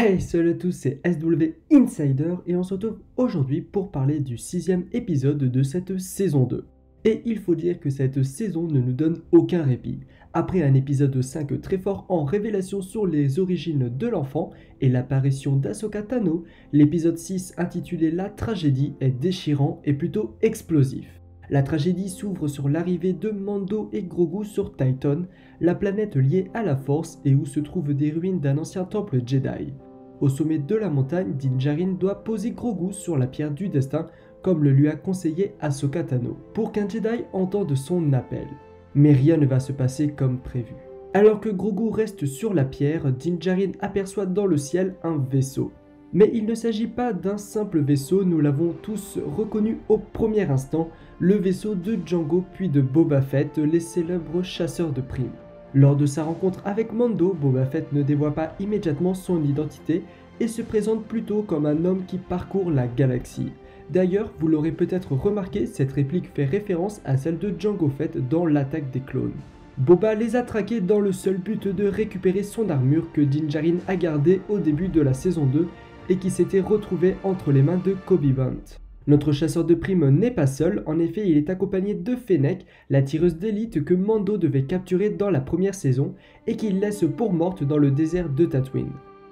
Hey, salut à tous, c'est SW Insider et on se retrouve aujourd'hui pour parler du 6e épisode de cette saison 2. Et il faut dire que cette saison ne nous donne aucun répit. Après un épisode 5 très fort en révélation sur les origines de l'enfant et l'apparition d'Ahsoka Tano, l'épisode 6 intitulé La tragédie est déchirant et plutôt explosif. La tragédie s'ouvre sur l'arrivée de Mando et Grogu sur Titan, la planète liée à la Force et où se trouvent des ruines d'un ancien temple Jedi. Au sommet de la montagne, Din Djarin doit poser Grogu sur la pierre du destin, comme le lui a conseillé Ahsoka Tano, pour qu'un Jedi entende son appel. Mais rien ne va se passer comme prévu. Alors que Grogu reste sur la pierre, Din Djarin aperçoit dans le ciel un vaisseau. Mais il ne s'agit pas d'un simple vaisseau, nous l'avons tous reconnu au premier instant, le vaisseau de Django puis de Boba Fett, les célèbres chasseurs de primes. Lors de sa rencontre avec Mando, Boba Fett ne dévoile pas immédiatement son identité et se présente plutôt comme un homme qui parcourt la galaxie. D'ailleurs, vous l'aurez peut-être remarqué, cette réplique fait référence à celle de Jango Fett dans l'attaque des clones. Boba les a traqués dans le seul but de récupérer son armure que Din Djarin a gardée au début de la saison 2 et qui s'était retrouvée entre les mains de Coby Bunt. Notre chasseur de primes n'est pas seul, en effet il est accompagné de Fennec, la tireuse d'élite que Mando devait capturer dans la première saison et qu'il laisse pour morte dans le désert de Tatooine.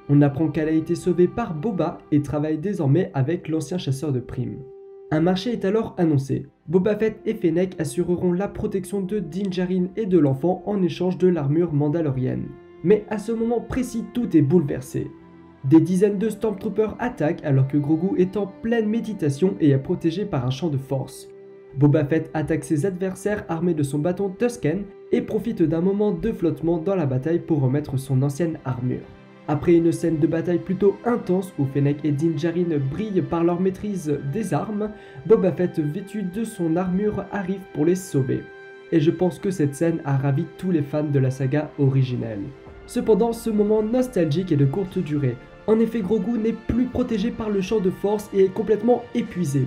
On apprend qu'elle a été sauvée par Boba et travaille désormais avec l'ancien chasseur de primes. Un marché est alors annoncé. Boba Fett et Fennec assureront la protection de Din Djarin et de l'enfant en échange de l'armure mandalorienne. Mais à ce moment précis, tout est bouleversé. Des dizaines de Stormtroopers attaquent alors que Grogu est en pleine méditation et est protégé par un champ de force. Boba Fett attaque ses adversaires armés de son bâton Tusken et profite d'un moment de flottement dans la bataille pour remettre son ancienne armure. Après une scène de bataille plutôt intense où Fennec et Din Djarin brillent par leur maîtrise des armes, Boba Fett vêtu de son armure arrive pour les sauver. Et je pense que cette scène a ravi tous les fans de la saga originelle. Cependant, ce moment nostalgique est de courte durée. En effet, Grogu n'est plus protégé par le champ de force et est complètement épuisé.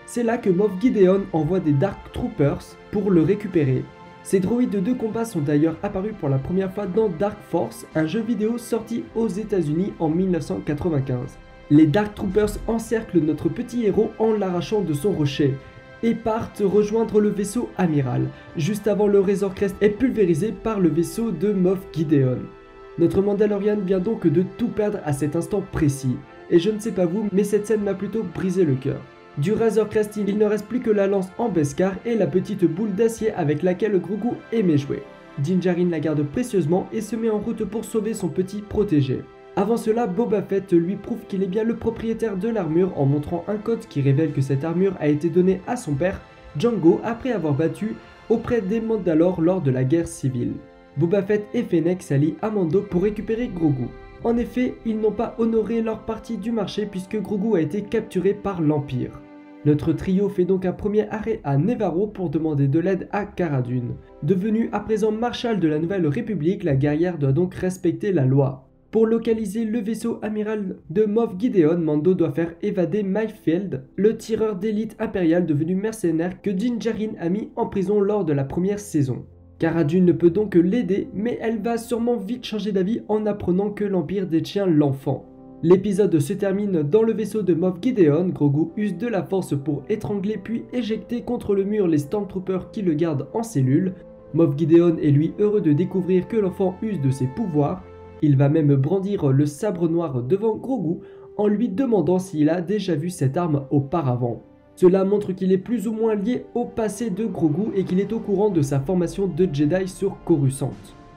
C'est là que Moff Gideon envoie des Dark Troopers pour le récupérer. Ces droïdes de combat sont d'ailleurs apparus pour la première fois dans Dark Force, un jeu vidéo sorti aux États-Unis en 1995. Les Dark Troopers encerclent notre petit héros en l'arrachant de son rocher et partent rejoindre le vaisseau amiral, juste avant le Razor Crest est pulvérisé par le vaisseau de Moff Gideon. Notre Mandalorian vient donc de tout perdre à cet instant précis, et je ne sais pas vous, mais cette scène m'a plutôt brisé le cœur. Du Razor Crest, il ne reste plus que la lance en Beskar et la petite boule d'acier avec laquelle Grogu aimait jouer. Din Djarin la garde précieusement et se met en route pour sauver son petit protégé. Avant cela, Boba Fett lui prouve qu'il est bien le propriétaire de l'armure en montrant un code qui révèle que cette armure a été donnée à son père, Django, après avoir battu auprès des Mandalores lors de la guerre civile. Boba Fett et Fennec s'allient à Mando pour récupérer Grogu. En effet, ils n'ont pas honoré leur partie du marché puisque Grogu a été capturé par l'Empire. Notre trio fait donc un premier arrêt à Nevarro pour demander de l'aide à Cara Dune. Devenue à présent marshal de la Nouvelle République, la guerrière doit donc respecter la loi. Pour localiser le vaisseau amiral de Moff Gideon, Mando doit faire évader Mayfield, le tireur d'élite impérial devenu mercenaire que Din Djarin a mis en prison lors de la première saison. Cara Dune ne peut donc l'aider, mais elle va sûrement vite changer d'avis en apprenant que l'Empire détient l'enfant. L'épisode se termine dans le vaisseau de Moff Gideon. Grogu use de la force pour étrangler puis éjecter contre le mur les Stormtroopers qui le gardent en cellule. Moff Gideon est lui heureux de découvrir que l'enfant use de ses pouvoirs. Il va même brandir le sabre noir devant Grogu en lui demandant s'il a déjà vu cette arme auparavant. Cela montre qu'il est plus ou moins lié au passé de Grogu et qu'il est au courant de sa formation de Jedi sur Coruscant.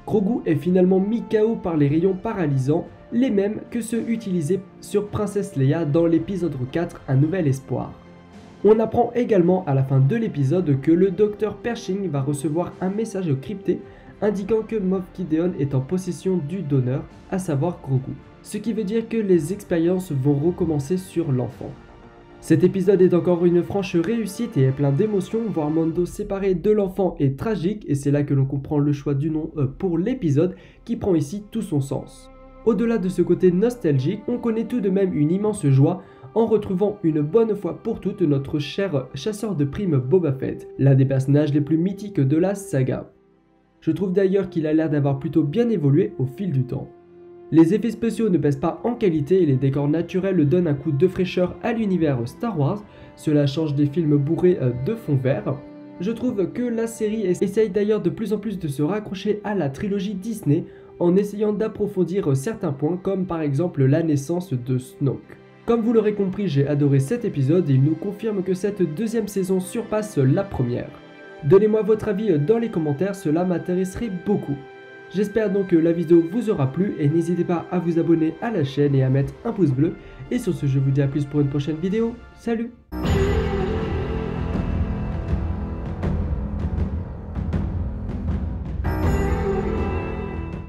Grogu est finalement mis KO par les rayons paralysants, les mêmes que ceux utilisés sur Princesse Leia dans l'épisode 4, Un Nouvel Espoir. On apprend également à la fin de l'épisode que le docteur Pershing va recevoir un message crypté indiquant que Moff Gideon est en possession du donneur, à savoir Grogu. Ce qui veut dire que les expériences vont recommencer sur l'enfant. Cet épisode est encore une franche réussite et est plein d'émotions. Voir Mando séparé de l'enfant est tragique et c'est là que l'on comprend le choix du nom pour l'épisode qui prend ici tout son sens. Au-delà de ce côté nostalgique, on connaît tout de même une immense joie en retrouvant une bonne fois pour toutes notre cher chasseur de primes Boba Fett, l'un des personnages les plus mythiques de la saga. Je trouve d'ailleurs qu'il a l'air d'avoir plutôt bien évolué au fil du temps. Les effets spéciaux ne baissent pas en qualité et les décors naturels donnent un coup de fraîcheur à l'univers Star Wars, cela change des films bourrés de fond vert. Je trouve que la série essaye d'ailleurs de plus en plus de se raccrocher à la trilogie Disney en essayant d'approfondir certains points comme par exemple la naissance de Snoke. Comme vous l'aurez compris, j'ai adoré cet épisode et il nous confirme que cette deuxième saison surpasse la première. Donnez-moi votre avis dans les commentaires, cela m'intéresserait beaucoup. J'espère donc que la vidéo vous aura plu et n'hésitez pas à vous abonner à la chaîne et à mettre un pouce bleu. Et sur ce, je vous dis à plus pour une prochaine vidéo. Salut!